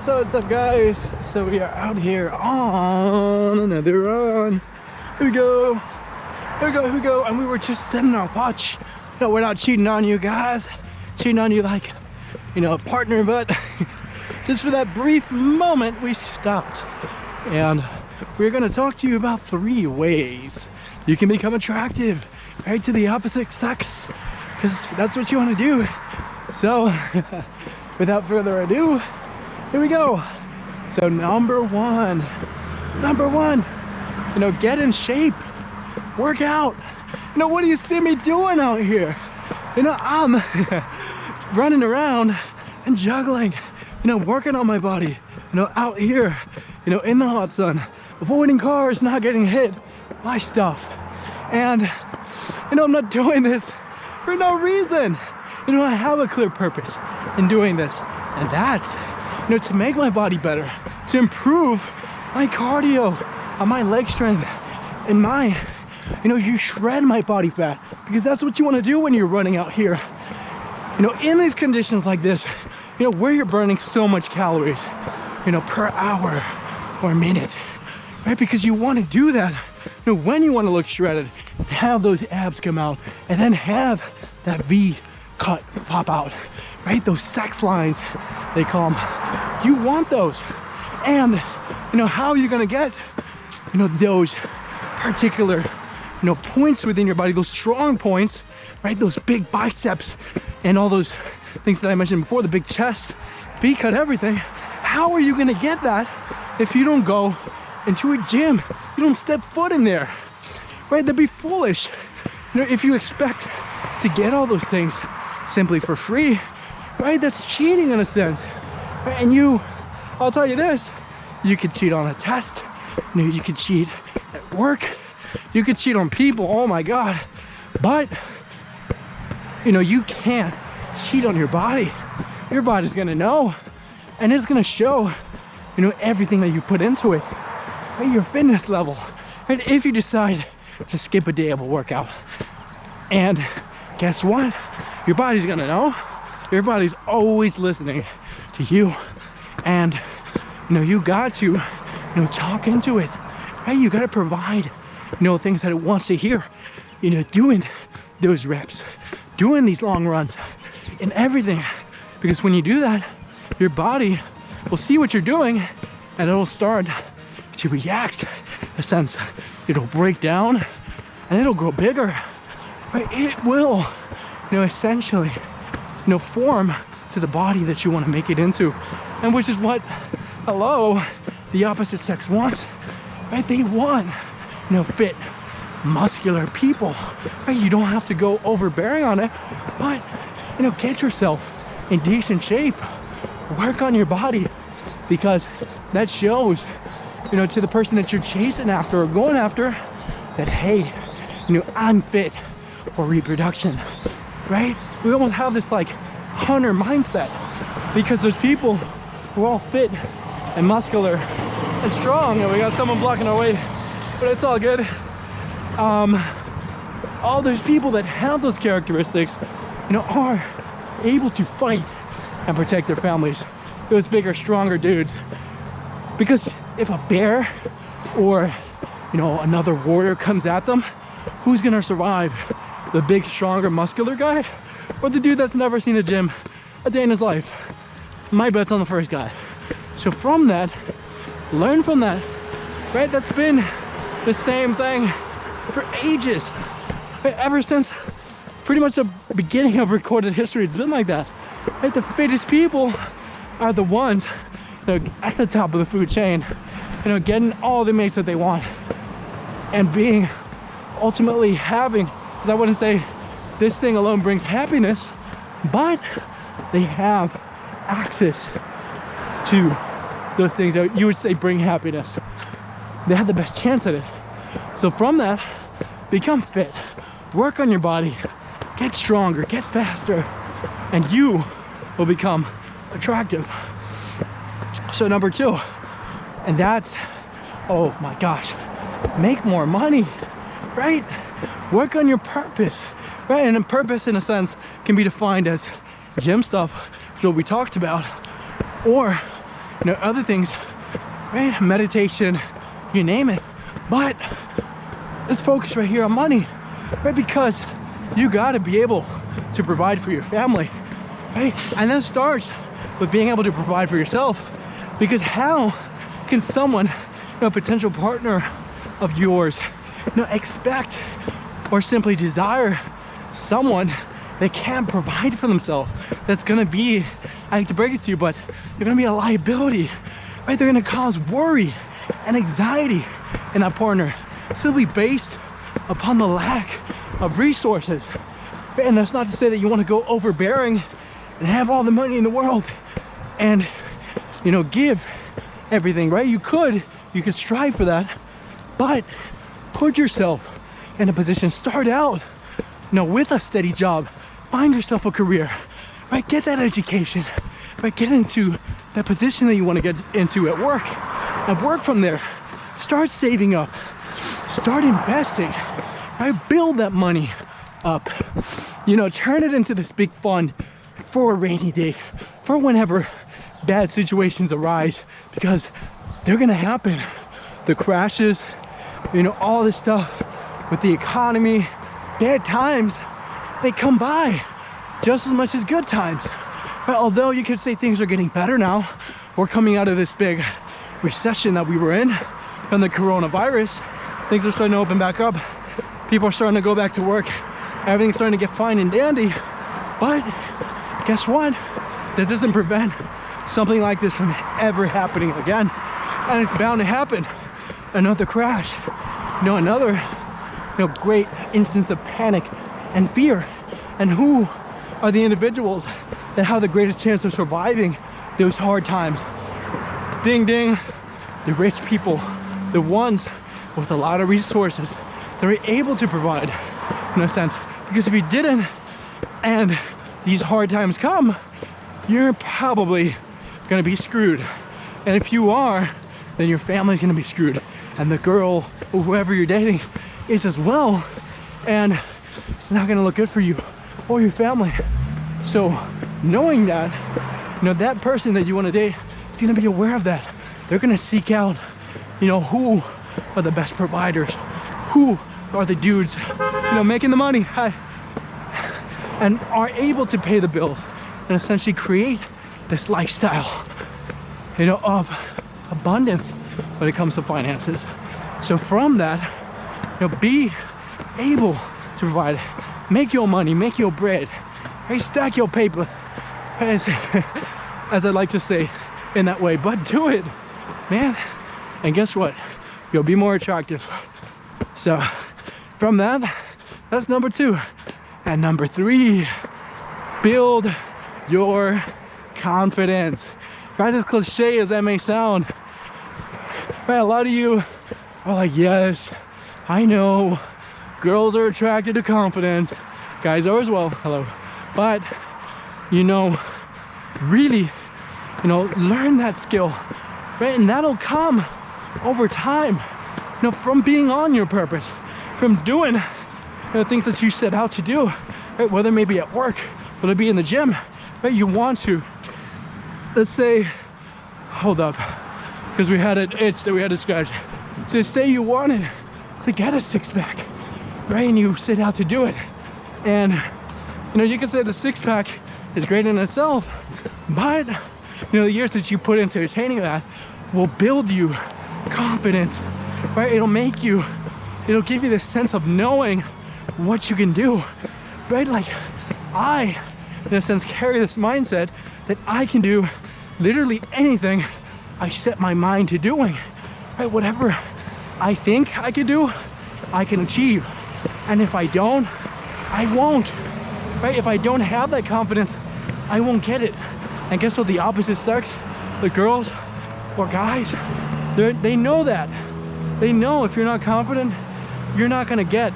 So what's up, guys? So we are out here on another run. Here we go. Here we go. And we were just sitting on a watch. No, we're not cheating on you guys. Cheating on you like, a partner, but just for that brief moment, we stopped. And we're gonna talk to you about 3 ways you can become attractive, right, to the opposite sex, because that's what you want to do. So without further ado, here we go. So number one, get in shape, work out. What do you see me doing out here? I'm running around and juggling, working on my body, out here, in the hot sun, avoiding cars, not getting hit by stuff. And, I'm not doing this for no reason. I have a clear purpose in doing this. And that's, to make my body better, to improve my cardio, my leg strength, and my, you shred my body fat, because that's what you want to do when you're running out here. In these conditions like this, where you're burning so much calories, per hour or minute, right? Because you want to do that, when you want to look shredded, have those abs come out, and then have that V cut pop out, right? Those sex lines, they call them. You want those. And, how are you going to get, those particular, points within your body, those strong points, right? Those big biceps and all those things that I mentioned before, the big chest, V-cut, everything. How are you going to get that if you don't go into a gym? You don't step foot in there, right? That'd be foolish. If you expect to get all those things simply for free, right? That's cheating in a sense. And I'll tell you this, you could cheat on a test, you could cheat at work, you could cheat on people, oh my God. But, you can't cheat on your body. Your body's gonna know, and it's gonna show, everything that you put into it, right? Your fitness level. And if you decide to skip a day of a workout, and guess what? Your body's gonna know. Your body's always listening to you. And, you got to, talk into it, right? You got to provide, things that it wants to hear, doing those reps, doing these long runs and everything. Because when you do that, your body will see what you're doing and it'll start to react. In a sense, it'll break down and it'll grow bigger, right? It will, essentially, form to the body that you want to make it into. And which is what, the opposite sex wants, right? They want, fit, muscular people, right? You don't have to go overbearing on it, but, get yourself in decent shape, work on your body, because that shows, to the person that you're chasing after or going after, that, hey, I'm fit for reproduction, right? We almost have this like hunter mindset, because there's people who are all fit and muscular and strong, and we got someone blocking our way, but it's all good. All those people that have those characteristics, are able to fight and protect their families, those bigger, stronger dudes. Because if a bear or, another warrior comes at them, who's gonna survive? The big, stronger, muscular guy, or the dude that's never seen a gym a day in his life? My bet's on the first guy. So from that, learn from that, right? That's been the same thing for ages, right? Ever since pretty much the beginning of recorded history, it's been like that, right? The fittest people are the ones at the top of the food chain, getting all the mates that they want, and being ultimately having, because I wouldn't say this thing alone brings happiness, but they have access to those things that you would say bring happiness. They have the best chance at it. So from that, become fit, work on your body, get stronger, get faster, and you will become attractive. So number 2, and that's, oh my gosh, make more money, right? Work on your purpose, right? And a purpose, in a sense, can be defined as gym stuff, so we talked about, or you know, other things, right? Meditation, you name it. But let's focus right here on money, right? Because you gotta be able to provide for your family, right? And that starts with being able to provide for yourself. Because how can someone, you know, a potential partner of yours, you know, expect or simply desire someone that can't provide for themselves? That's gonna be, I hate to break it to you, but they're gonna be a liability, right? They're gonna cause worry and anxiety in that partner, simply based upon the lack of resources. And that's not to say that you want to go overbearing and have all the money in the world and, you know, give everything, right? You could strive for that, but put yourself in a position, start out, you know, with a steady job, find yourself a career, right? Get that education, right? Get into that position that you want to get into at work, and work from there. Start saving up, start investing, right? Build that money up, you know, turn it into this big fund for a rainy day, for whenever bad situations arise, because they're gonna happen. The crashes, you know, all this stuff with the economy, bad times, they come by just as much as good times. But although you could say things are getting better now, we're coming out of this big recession that we were in from the coronavirus, things are starting to open back up. People are starting to go back to work. Everything's starting to get fine and dandy. But guess what? That doesn't prevent something like this from ever happening again. And it's bound to happen. Another crash, you know, another, you know, great instance of panic and fear. And who are the individuals that have the greatest chance of surviving those hard times? Ding ding, the rich people, the ones with a lot of resources that are able to provide, in a sense. Because if you didn't, and these hard times come, you're probably gonna be screwed. And if you are, then your family's gonna be screwed. And the girl or whoever you're dating is as well. And it's not gonna look good for you or your family. So knowing that, you know, that person that you wanna date is gonna be aware of that. They're gonna seek out, you know, who are the best providers, who are the dudes, you know, making the money, and are able to pay the bills and essentially create this lifestyle, you know, of abundance when it comes to finances. So from that, you know, be able to provide, make your money, make your bread, hey, stack your paper, as I like to say in that way, but do it, man. And guess what? You'll be more attractive. So from that, that's number 2. And number 3, build your confidence. Right, as cliche as that may sound, right, a lot of you are like, yes, I know girls are attracted to confidence, guys are as well, hello, but you know, really, you know, learn that skill, right? And that'll come over time, you know, from being on your purpose, from doing, you know, things that you set out to do, right? Whether it may be at work, whether it be in the gym, right? You want to, let's say, hold up, because we had an itch that we had to scratch. So say you wanted to get a 6-pack, right? And you set out to do it. And, you know, you can say the 6-pack is great in itself, but, you know, the years that you put into attaining that will build you confidence, right? It'll make you, it'll give you this sense of knowing what you can do, right? Like I, in a sense, carry this mindset that I can do literally anything I set my mind to doing, right? Whatever I think I can do, I can achieve. And if I don't, I won't, right? If I don't have that confidence, I won't get it. And guess what? The opposite sex, the girls or guys, they know that. They know if you're not confident, you're not gonna get,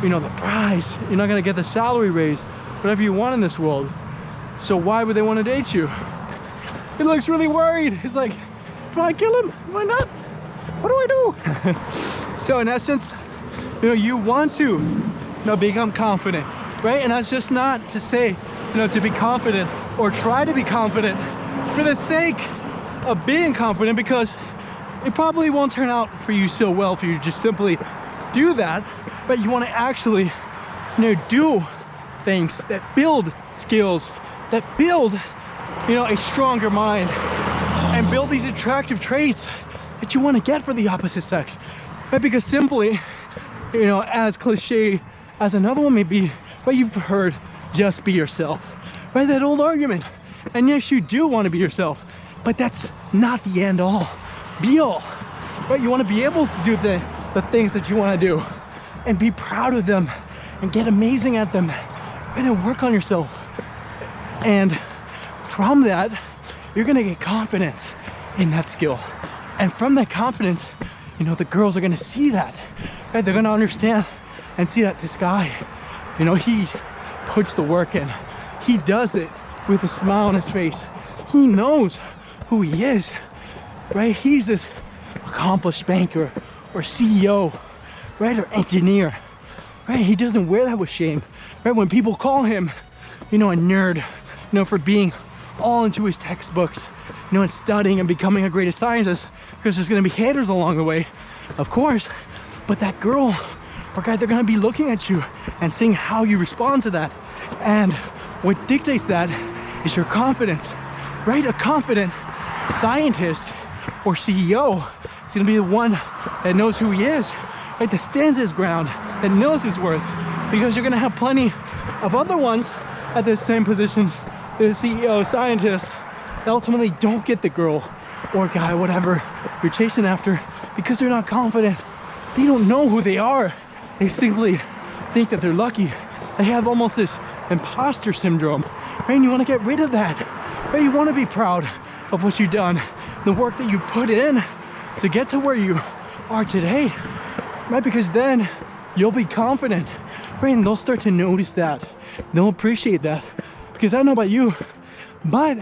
you know, the prize. You're not gonna get the salary raise, whatever you want in this world. So why would they want to date you? He looks really worried. He's like, do I kill him? Why not? What do I do? So in essence, you know, you want to, you know, become confident, right? And that's just not to say, you know, to be confident or try to be confident for the sake of being confident, because it probably won't turn out for you so well if you just simply do that. But you want to actually, do things that build skills, that build, a stronger mind, and build these attractive traits that you want to get for the opposite sex, right? Because simply, as cliche as another one may be, but you've heard, just be yourself, right? That old argument. And yes, you do want to be yourself, but that's not the end all be all, right? You want to be able to do the things that you want to do and be proud of them and get amazing at them, and work on yourself. And from that, you're gonna get confidence in that skill. And from that confidence, the girls are gonna see that, right? They're gonna understand and see that this guy, he puts the work in. He does it with a smile on his face. He knows who he is, right? He's this accomplished banker or CEO, right? Or engineer, right? He doesn't wear that with shame, right? When people call him, a nerd, for being all into his textbooks, and studying and becoming a great scientist, because there's gonna be haters along the way, of course. But that girl or guy, they're gonna be looking at you and seeing how you respond to that. And what dictates that is your confidence, right? A confident scientist or CEO is gonna be the one that knows who he is, right? That stands his ground, that knows his worth, because you're gonna have plenty of other ones at the same positions, the CEO, scientist, that ultimately don't get the girl or guy, whatever you're chasing after, because they're not confident. They don't know who they are. They simply think that they're lucky. They have almost this imposter syndrome, right? And you want to get rid of that, right? You want to be proud of what you've done, the work that you put in to get to where you are today, right? Because then you'll be confident, right? And they'll start to notice that. They'll appreciate that. Because I don't know about you, but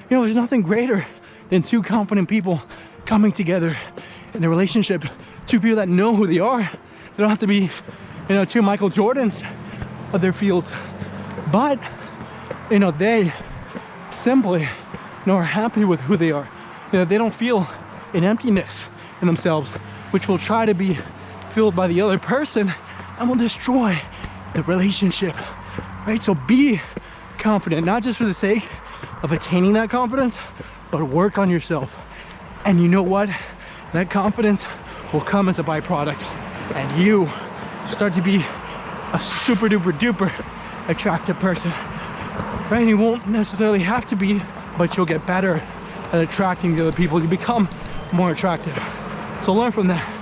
there's nothing greater than two confident people coming together in a relationship. Two people that know who they are. They don't have to be, two Michael Jordans of their fields, but they simply are happy with who they are. They don't feel an emptiness in themselves, which will try to be filled by the other person and will destroy the relationship, right? So be confident, not just for the sake of attaining that confidence, but work on yourself. And you know what? That confidence will come as a byproduct, and you start to be a super duper duper attractive person, right? And you won't necessarily have to be, but you'll get better at attracting the other people. You become more attractive. So learn from that.